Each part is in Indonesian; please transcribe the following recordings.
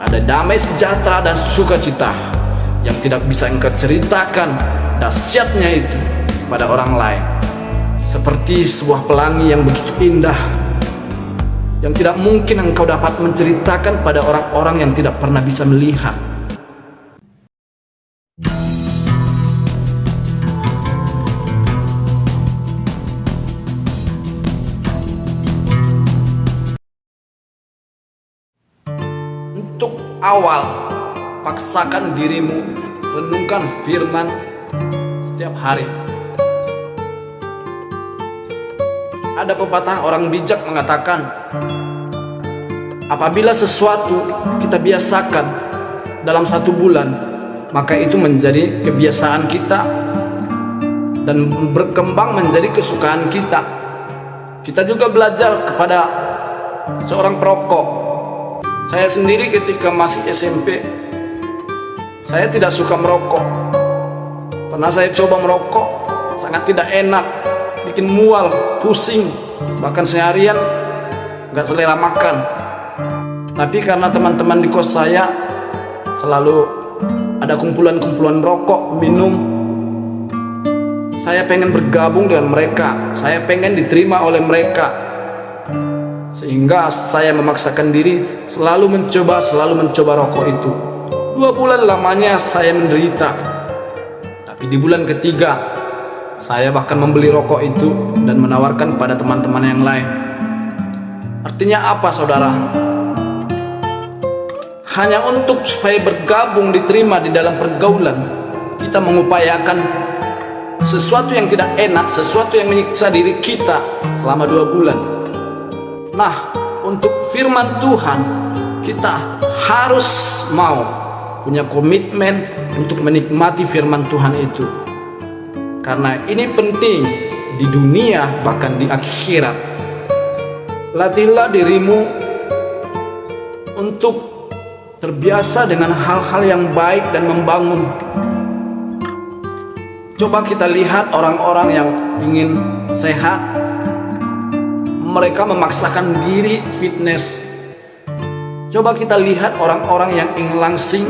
Ada damai sejahtera dan sukacita yang tidak bisa engkau ceritakan dahsyatnya itu pada orang lain. Seperti sebuah pelangi yang begitu indah, yang tidak mungkin engkau dapat menceritakan pada orang-orang yang tidak pernah bisa melihat. Untuk awal, paksakan dirimu renungkan firman setiap hari. Ada pepatah orang bijak mengatakan, apabila sesuatu kita biasakan dalam 1 bulan, maka itu menjadi kebiasaan kita dan berkembang menjadi kesukaan kita. Kita juga belajar kepada seorang perokok. Saya sendiri ketika masih SMP, saya tidak suka merokok. Pernah saya coba merokok, sangat tidak enak, bikin mual, pusing, bahkan seharian gak selera makan. Tapi karena teman-teman di kos saya selalu ada kumpulan-kumpulan rokok, minum, saya pengen bergabung dengan mereka, saya pengen diterima oleh mereka. Sehingga saya memaksakan diri selalu mencoba rokok itu. 2 bulan lamanya saya menderita. Tapi di bulan ketiga, saya bahkan membeli rokok itu dan menawarkan pada teman-teman yang lain. Artinya apa, saudara? Hanya untuk supaya bergabung, diterima di dalam pergaulan, kita mengupayakan sesuatu yang tidak enak, sesuatu yang menyiksa diri kita selama 2 bulan. Nah, untuk firman Tuhan, kita harus mau punya komitmen untuk menikmati firman Tuhan itu. Karena ini penting di dunia bahkan di akhirat. Latihlah dirimu untuk terbiasa dengan hal-hal yang baik dan membangun. Coba kita lihat orang-orang yang ingin sehat, mereka memaksakan diri fitness. Coba kita lihat orang-orang yang ingin langsing,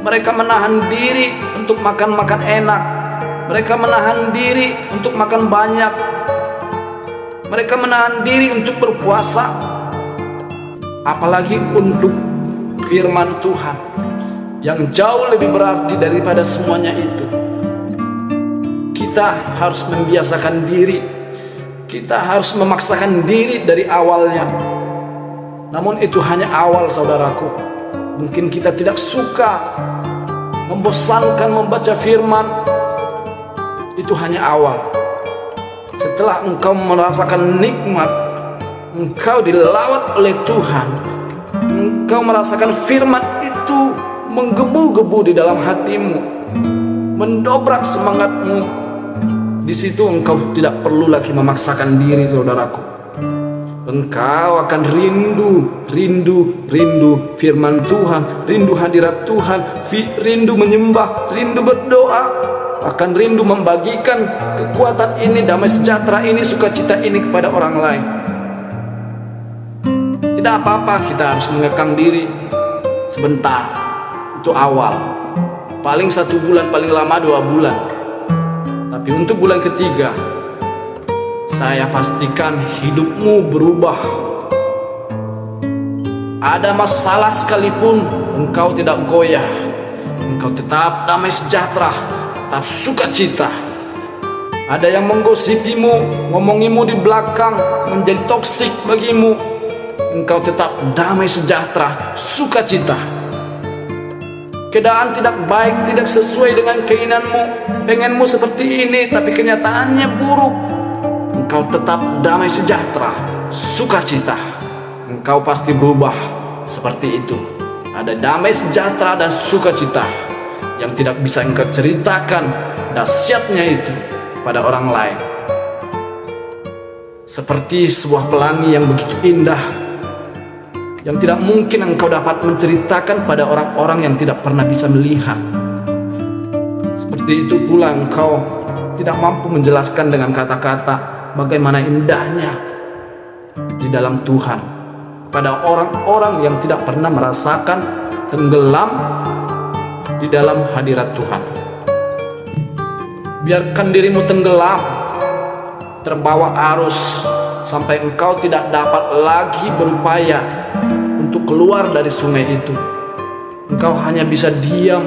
mereka menahan diri untuk makan enak. Mereka menahan diri untuk makan banyak. Mereka menahan diri untuk berpuasa. Apalagi untuk firman Tuhan yang jauh lebih berarti daripada semuanya itu. Kita harus membiasakan diri. Kita harus memaksakan diri dari awalnya. Namun itu hanya awal, saudaraku. Mungkin kita tidak suka, membosankan membaca firman. Itu hanya awal. Setelah engkau merasakan nikmat, engkau dilawat oleh Tuhan, engkau merasakan firman itu menggebu-gebu di dalam hatimu, mendobrak semangatmu. Di situ engkau tidak perlu lagi memaksakan diri, saudaraku. Engkau akan rindu firman Tuhan, rindu hadirat Tuhan, rindu menyembah, rindu berdoa, akan rindu membagikan kekuatan ini, damai sejahtera ini, sukacita ini kepada orang lain. Tidak apa-apa kita harus mengekang diri sebentar. Itu awal. Paling 1 bulan, paling lama 2 bulan. Tapi untuk bulan ketiga, saya pastikan hidupmu berubah. Ada masalah sekalipun, engkau tidak goyah. Engkau tetap damai sejahtera, tetap sukacita. Ada yang menggosipimu, ngomongimu di belakang, menjadi toksik bagimu, engkau tetap damai sejahtera, sukacita. Keadaan tidak baik, tidak sesuai dengan keinginanmu, pengenmu seperti ini, tapi kenyataannya buruk, engkau tetap damai sejahtera, sukacita. Engkau pasti berubah seperti itu. Ada damai sejahtera dan sukacita yang tidak bisa engkau ceritakan dahsyatnya itu pada orang lain. Seperti sebuah pelangi yang begitu indah, yang tidak mungkin engkau dapat menceritakan pada orang-orang yang tidak pernah bisa melihat. Seperti itu pula engkau tidak mampu menjelaskan dengan kata-kata bagaimana indahnya di dalam Tuhan. Pada orang-orang yang tidak pernah merasakan tenggelam di dalam hadirat Tuhan. Biarkan dirimu tenggelam, terbawa arus, sampai engkau tidak dapat lagi berupaya untuk keluar dari sungai itu. Engkau hanya bisa diam,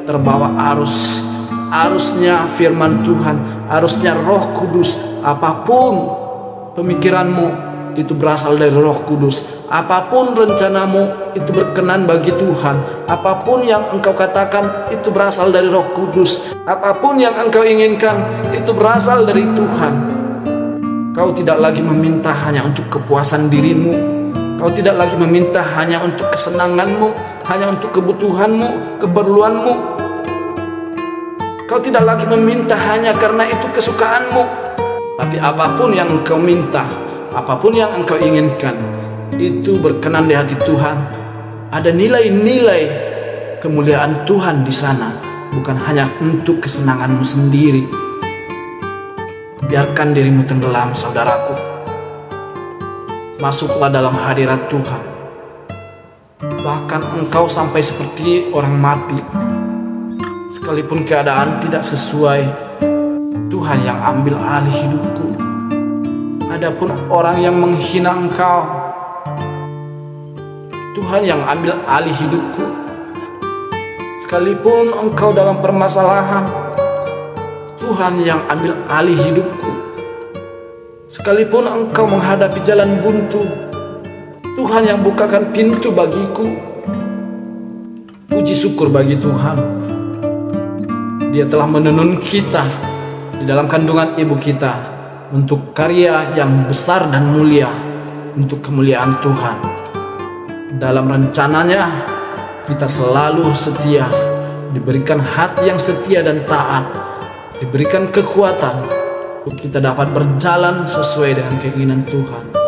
terbawa arus. Arusnya firman Tuhan, arusnya Roh Kudus. Apapun pemikiranmu, itu berasal dari Roh Kudus. Apapun rencanamu, itu berkenan bagi Tuhan. Apapun yang engkau katakan, itu berasal dari Roh Kudus. Apapun yang engkau inginkan, itu berasal dari Tuhan. Kau tidak lagi meminta hanya untuk kepuasan dirimu. Kau tidak lagi meminta hanya untuk kesenanganmu, hanya untuk kebutuhanmu, keperluanmu. Kau tidak lagi meminta hanya karena itu kesukaanmu. Tapi apapun yang engkau minta, apapun yang engkau inginkan, itu berkenan di hati Tuhan. Ada nilai-nilai kemuliaan Tuhan di sana, bukan hanya untuk kesenanganmu sendiri. Biarkan dirimu tenggelam, saudaraku. Masuklah dalam hadirat Tuhan. Bahkan engkau sampai seperti orang mati. Sekalipun keadaan tidak sesuai, Tuhan yang ambil alih hidupku. Adapun orang yang menghina engkau, Tuhan yang ambil alih hidupku. Sekalipun engkau dalam permasalahan, Tuhan yang ambil alih hidupku. Sekalipun engkau menghadapi jalan buntu, Tuhan yang bukakan pintu bagiku. Puji syukur bagi Tuhan. Dia telah menenun kita di dalam kandungan ibu kita untuk karya yang besar dan mulia, untuk kemuliaan Tuhan. Dalam rencananya, kita selalu setia, diberikan hati yang setia dan taat, diberikan kekuatan untuk kita dapat berjalan sesuai dengan keinginan Tuhan.